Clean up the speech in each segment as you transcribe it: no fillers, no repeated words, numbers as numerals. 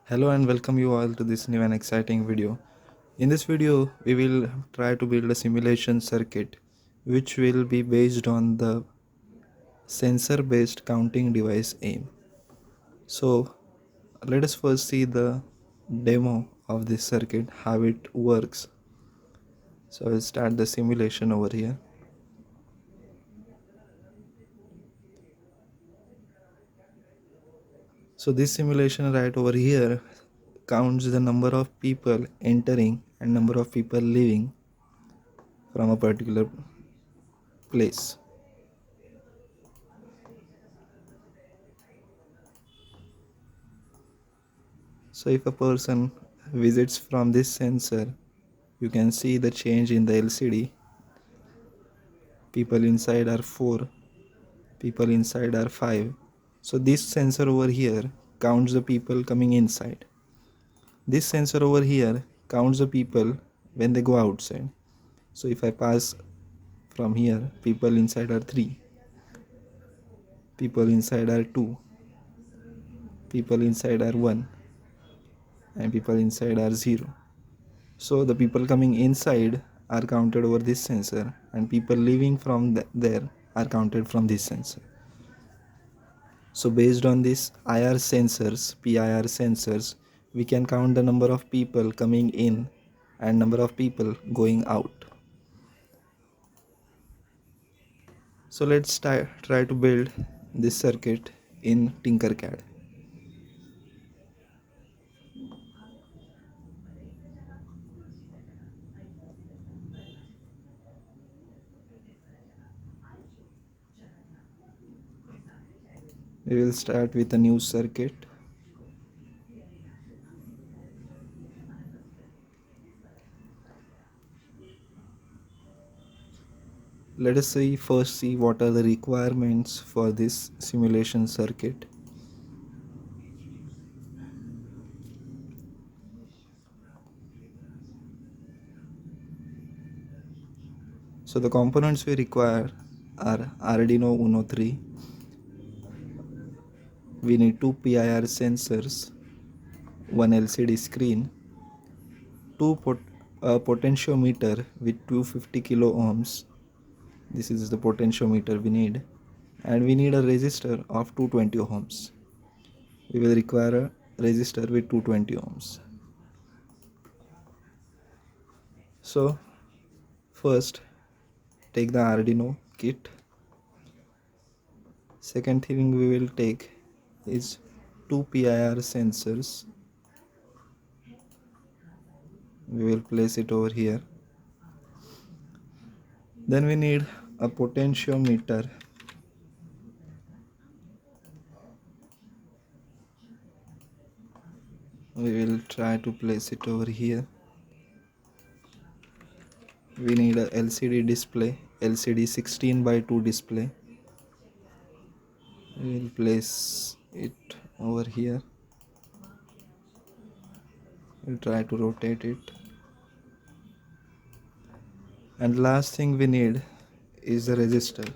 Hello and welcome you all to this new and exciting video. In this video, we will try to build a simulation circuit which will be based on the sensor based counting device AIM. So let us first see the demo of this circuit, how it works. So I'll start the simulation over here. So this simulation right over here counts the number of people entering and number of people leaving from a particular place. So if a person visits from this sensor, you can see the change in the LCD. People inside are 4, people inside are 5. So this sensor over here counts the people coming inside. This sensor over here counts the people when they go outside. So if I pass from here, people inside are 3, people inside are 2, people inside are 1, and people inside are 0. So the people coming inside are counted over this sensor and people leaving from there are counted from this sensor. So based on this IR sensors, PIR sensors, we can count the number of people coming in and number of people going out. So let's try to build this circuit in Tinkercad. We will start with a new circuit. Let us first see what are the requirements for this simulation circuit. So the components we require are Arduino Uno 3. We need 2 PIR sensors, 1 LCD screen, a potentiometer with 250 kilo ohms. This is the potentiometer we need, and we need a resistor of 220 ohms. We will require a resistor with 220 ohms. So first take the Arduino kit. Second thing we will take is 2 PIR sensors. We will place it over here. Then we need a potentiometer. We will try to place it over here. We need a LCD display, LCD 16:2 display. We will place it over here. We'll try to rotate it. And last thing we need is the resistor.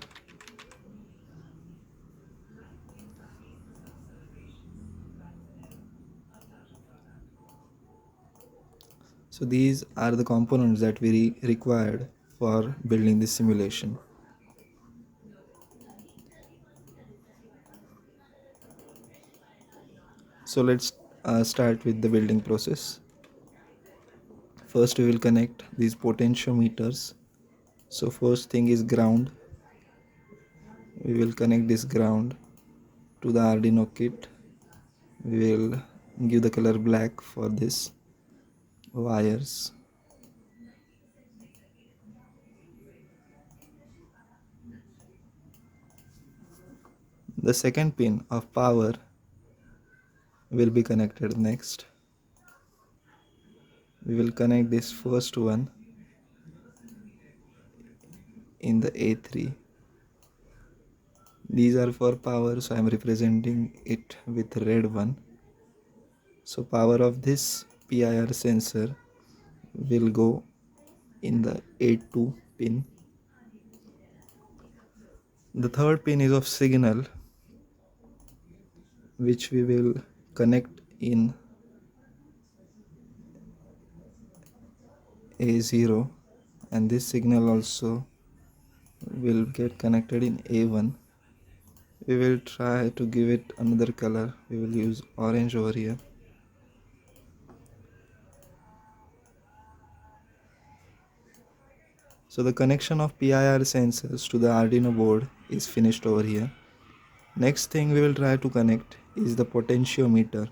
So these are the components that we required for building this simulation. So let's start with the building process. First we will connect these potentiometers. So first thing is ground. We will connect this ground to the Arduino kit. We will give the color black for this wires. The second pin of power will be connected next. We will connect this first one in the A3. These are for power, so I am representing it with red one. So power of this PIR sensor will go in the A2 pin. The third pin is of signal, which we will connect in A0, and this signal also will get connected in A1. We will try to give it another color. We will use orange over here. So the connection of PIR sensors to the Arduino board is finished over here. Next thing we will try to connect is the potentiometer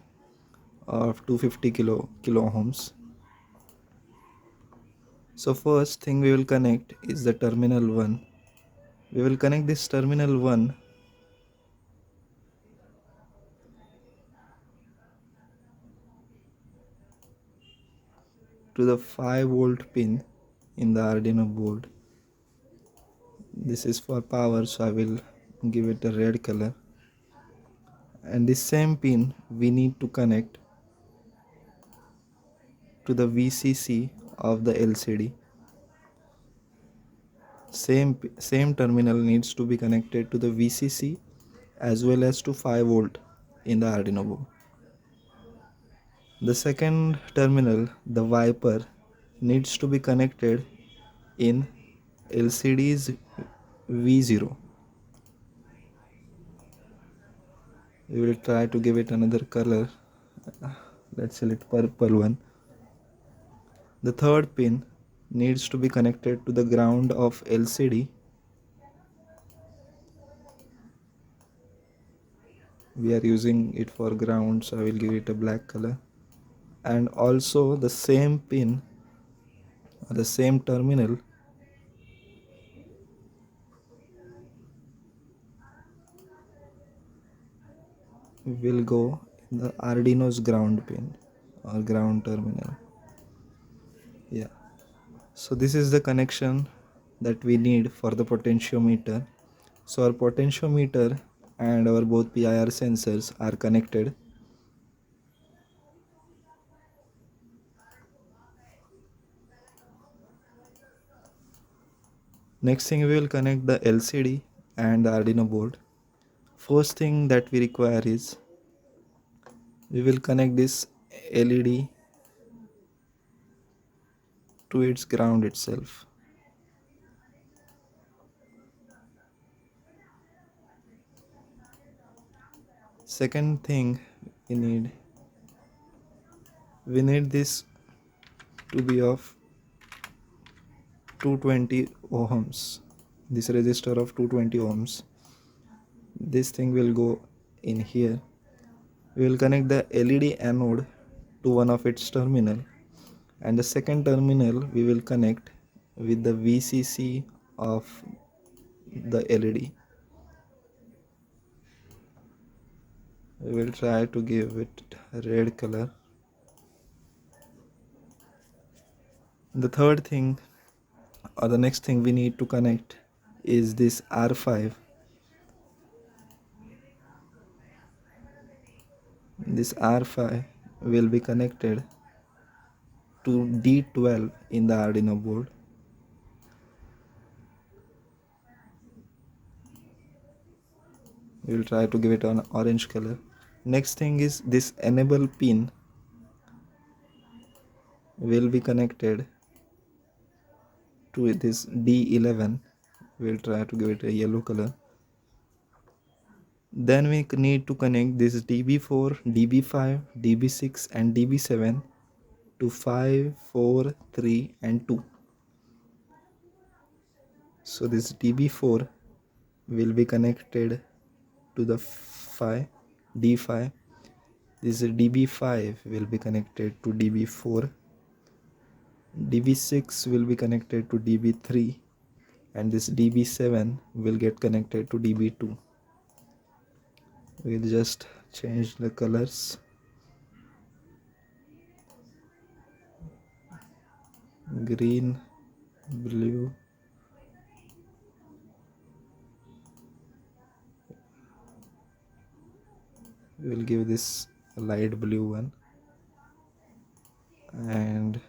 of 250 kilo ohms. So first thing we will connect is the terminal 1. We will connect this terminal 1 to the 5 volt pin in the Arduino board. This is for power, so I will give it a red color. And this same pin we need to connect to the VCC of the LCD. Same terminal needs to be connected to the VCC as well as to 5 volt in the Arduino board. The second terminal, the Viper, needs to be connected in LCD's V0. We will try to give it another color. Let's select purple one. The third pin needs to be connected to the ground of LCD. We are using it for ground, so I will give it a black color. And also the same pin or the same terminal will go in the Arduino's ground pin or ground terminal. Yeah. So this is the connection that we need for the potentiometer. So our potentiometer and our both PIR sensors are connected. Next thing, we will connect the LCD and the Arduino board. First thing that we require is we will connect this LED to its ground itself. Second thing we need this to be of 220 ohms. This resistor of 220 ohms. This thing will go in here. We will connect the LED anode to one of its terminal, and the second terminal we will connect with the VCC of the LED. We will try to give it a red color. The third thing or the next thing we need to connect is this R5. This R5 will be connected to D12 in the Arduino board. We will try to give it an orange color. Next thing is this enable pin will be connected to this D11. We will try to give it a yellow color. Then we need to connect this DB4, DB5, DB6 and DB7 to 5, 4, 3 and 2. So this DB4 will be connected to the D5. This DB5 will be connected to DB4. DB6 will be connected to DB3, and this DB7 will get connected to DB2. We'll just change the colors. Green, blue. We'll give this a light blue one, and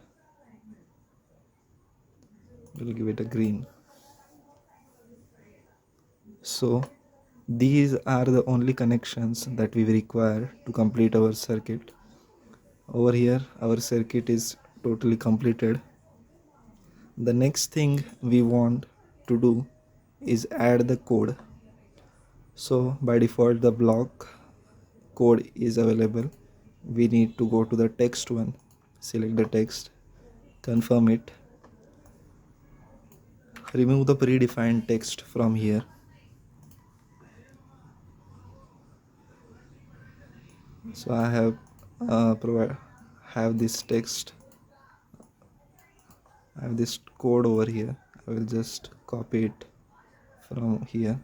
we'll give it a green. So these are the only connections that we require to complete our circuit. Over here our circuit is totally completed. The next thing we want to do is add the code. So by default the block code is available. We need to go to the text one, select the text, confirm it, remove the predefined text from here. So I have this text, I have this code over here. I will just copy it from here.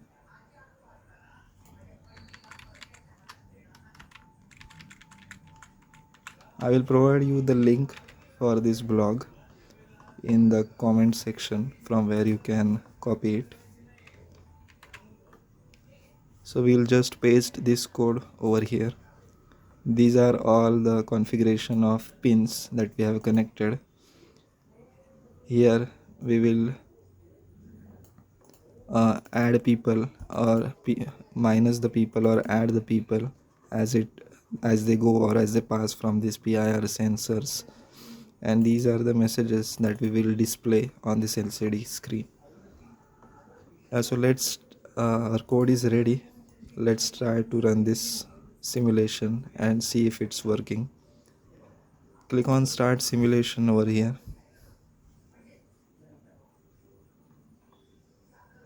I will provide you the link for this blog in the comment section from where you can copy it. So we'll just paste this code over here. These are all the configuration of pins that we have connected. Here we will add people or minus the people or add the people as they go or as they pass from these PIR sensors, and these are the messages that we will display on this LCD screen. So our code is ready. Let's try to run this simulation and see if it's working. Click on start simulation over here,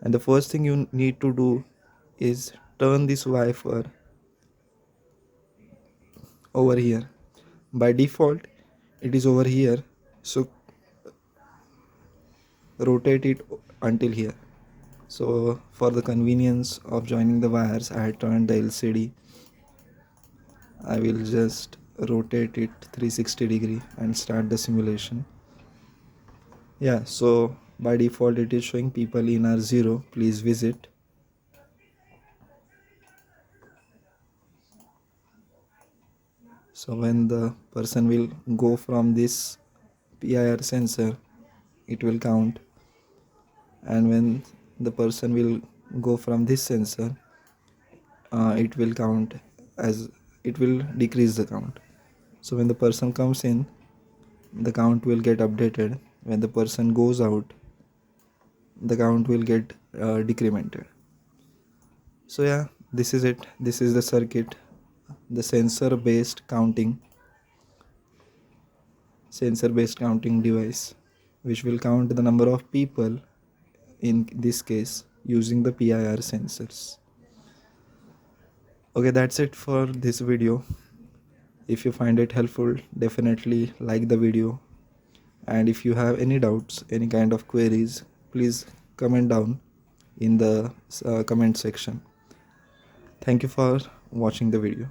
and the first thing you need to do is turn this wiper over here. By default it is over here, so rotate it until here. So for the convenience of joining the wires, I had turned the LCD. I will just rotate it 360 degree and start the simulation. Yeah, so by default it is showing people in R0, please visit. So when the person will go from this PIR sensor, it will count, and when the person will go from this sensor, it will count as it will decrease the count. So when the person comes in, the count will get updated. When the person goes out, the count will get decremented. So yeah, this is it. This is the circuit, the sensor based counting device, which will count the number of people in this case using the PIR sensors. Okay, that's it for this video. If you find it helpful, definitely like the video, and if you have any doubts, any kind of queries, please comment down in the comment section. Thank you for watching the video.